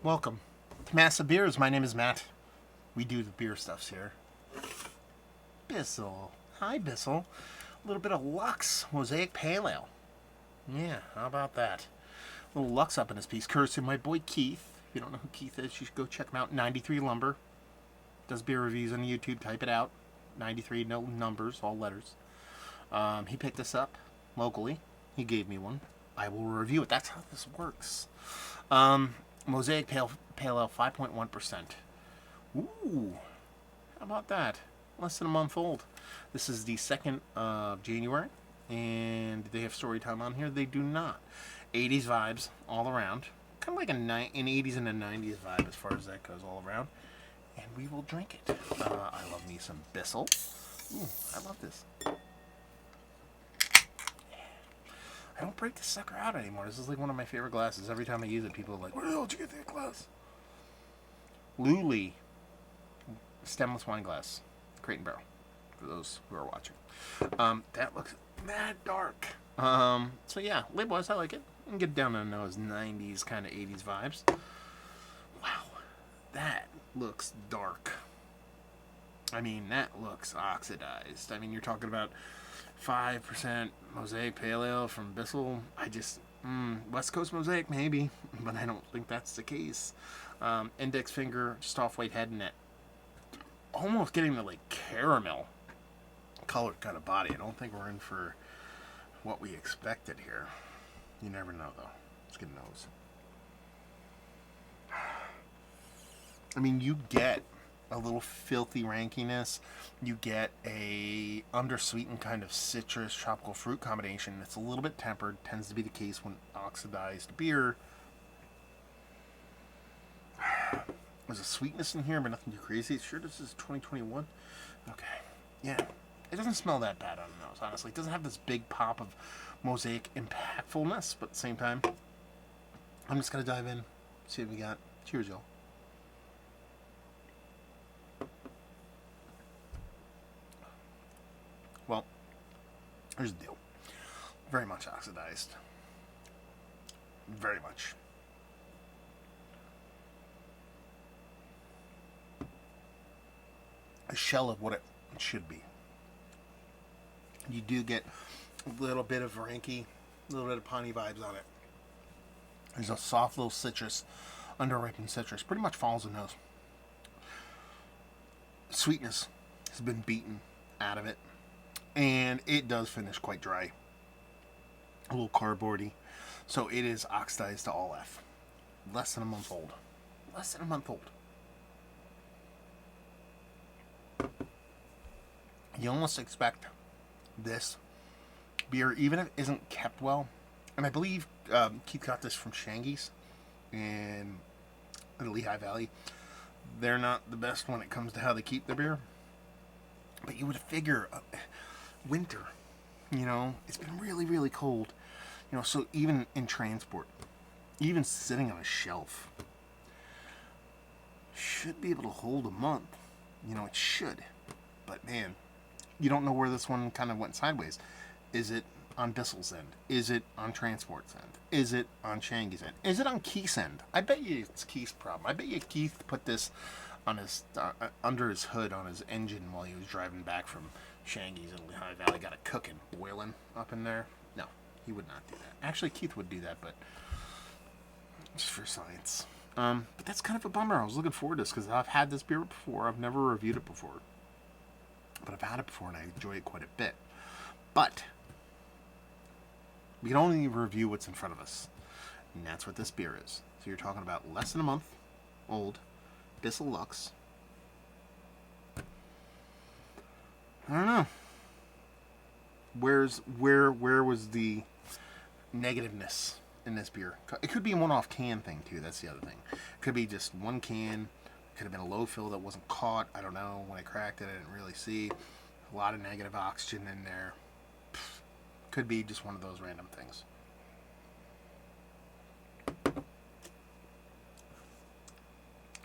Welcome to Massive Beers. My name is Matt. We do the beer stuffs here. Bissell. Hi, Bissell. A little bit of LUX Mosaic Pale Ale. Yeah, how about that? A little LUX up in this piece. Courtesy of my boy Keith. If you don't know who Keith is, you should go check him out. 93 Lumber. Does beer reviews on YouTube. Type it out. 93, no numbers, all letters. He picked this up locally. He gave me one. I will review it. That's how this works. Mosaic Pale Ale, 5.1%. Ooh, how about that? Less than a month old. This is the 2nd of January, and do they have story time on here? They do not. 80s vibes all around. Kind of like an 80s and a 90s vibe as far as that goes all around. And we will drink it. I love me some Bissell. Ooh, I love this. I don't break this sucker out anymore. This is like one of my favorite glasses. Every time I use it, people are like, where the hell did you get that glass? Luli stemless wine glass. Crate and barrel. For those who are watching. That looks mad dark. So yeah, label-wise, I like it. You can get down on those 90s kind of 80s vibes. Wow. That looks dark. I mean, that looks oxidized. I mean, you're talking about 5% Mosaic Pale Ale from Bissell. West Coast Mosaic, maybe, but I don't think that's the case. Index finger, just off-white head and that. Almost getting the, like, caramel colored kind of body. I don't think we're in for what we expected here. You never know, though. Let's get a nose. I mean, you get a little filthy rankiness. You get a undersweetened kind of citrus tropical fruit combination. It's a little bit tempered. Tends to be the case when oxidized beer. There's a sweetness in here, but nothing too crazy. Sure, this is 2021. Okay, yeah. It doesn't smell that bad on the nose, honestly. It doesn't have this big pop of Mosaic impactfulness, but at the same time, I'm just going to dive in, see what we got. Cheers, y'all. Well, here's the deal. Very much oxidized. Very much. A shell of what it should be. You do get a little bit of ranky, a little bit of piney vibes on it. There's a soft little citrus, under-ripened citrus. Pretty much follows the nose. Sweetness has been beaten out of it. And it does finish quite dry. A little cardboardy. So it is oxidized to all F. Less than a month old. Less than a month old. You almost expect this beer, even if it isn't kept well, and I believe Keith got this from Shangy's in the Lehigh Valley. They're not the best when it comes to how they keep their beer. But you would figure winter, it's been really, really cold. So even in transport, even sitting on a shelf, should be able to hold a month. It should. But man, you don't know where this one kind of went sideways. Is it on Bissell's end? Is it on Transport's end? Is it on Shangy's end? Is it on Keith's end? I bet you it's Keith's problem. I bet you Keith put this on his under his hood on his engine while he was driving back from Shangy's in Lehigh Valley. Got it cooking, boiling up in there. No, he would not do that. Actually, Keith would do that, but just for science. But that's kind of a bummer. I was looking forward to this because I've had this beer before. I've never reviewed it before. But I've had it before and I enjoy it quite a bit. But we can only review what's in front of us. And that's what this beer is. So you're talking about less than a month old Bissell LUX. I don't know. Where was the negativeness in this beer? It could be a one-off can thing too. That's the other thing. It could be just one can. Could have been a low fill that wasn't caught. I don't know. When I cracked it, I didn't really see. A lot of negative oxygen in there. Could be just one of those random things.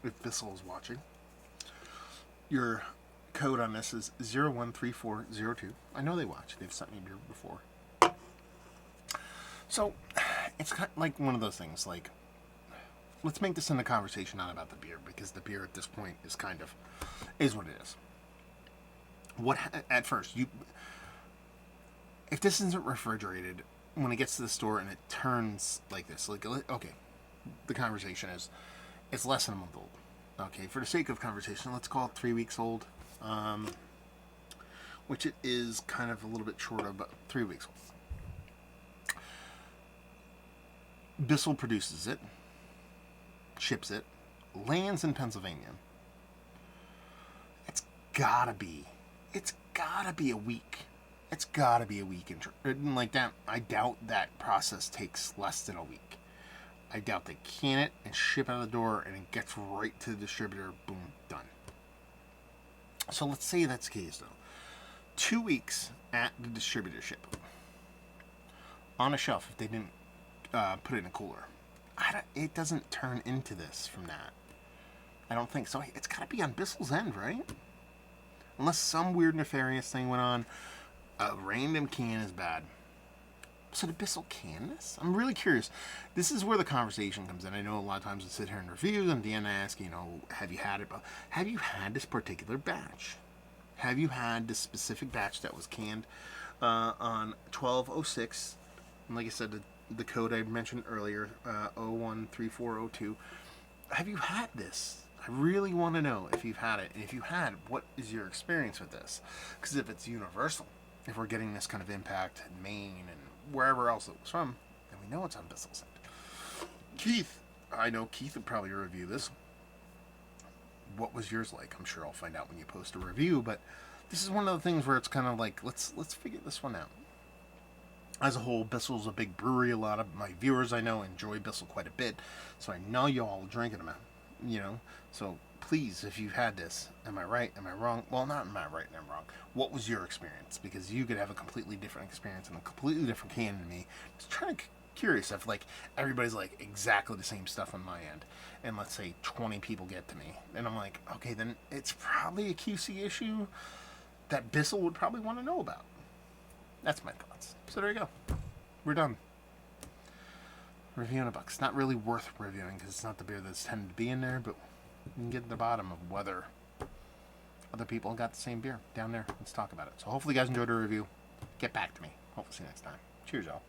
If Bissell is watching, your code on this is 013402. I know they watch. They've sent me beer before. So, it's kind of like one of those things. Like, let's make this in a conversation, not about the beer, because the beer at this point is kind of is what it is. What at first you, if this isn't refrigerated, when it gets to the store and it turns like this, like okay, the conversation is it's less than a month old. Okay, for the sake of conversation, let's call it 3 weeks old, which it is kind of a little bit short of, but 3 weeks old. Bissell produces it, ships it, lands in Pennsylvania. It's gotta be a week. It's gotta be a week in like that. I doubt that process takes less than a week. I doubt they can it and ship out the door and it gets right to the distributor. Boom, done. So let's say that's the case though. 2 weeks at the distributorship on a shelf if they didn't put it in a cooler. It doesn't turn into this from that. I don't think so. It's got to be on Bissell's end, right? Unless some weird nefarious thing went on. A random can is bad. So did Bissell can this? I'm really curious. This is where the conversation comes in. I know a lot of times I sit here in reviews and Dan asks, have you had it? But have you had this particular batch? Have you had this specific batch that was canned on 12/06? And like I said, the code I mentioned earlier, 013402. Have you had this? I really want to know if you've had it. And if you had, what is your experience with this? Because if it's universal, if we're getting this kind of impact in Maine and wherever else it was from, then we know it's on Bissell's end. Keith, I know Keith would probably review this. What was yours like? I'm sure I'll find out when you post a review, but this is one of the things where it's kind of like, let's figure this one out. As a whole, Bissell's a big brewery. A lot of my viewers I know enjoy Bissell quite a bit, so I know you all are drinking them, So please, if you've had this, am I right? Am I wrong? Well, not am I right and I'm wrong. What was your experience? Because you could have a completely different experience and a completely different can than me. Just trying to curious if like everybody's like exactly the same stuff on my end, and let's say 20 people get to me, and I'm like, okay, then it's probably a QC issue that Bissell would probably want to know about. That's my thoughts. So there you go. We're done. Reviewing a buck. It's not really worth reviewing because it's not the beer that's tended to be in there, but you can get to the bottom of whether other people got the same beer down there. Let's talk about it. So hopefully you guys enjoyed the review. Get back to me. Hopefully see you next time. Cheers, y'all.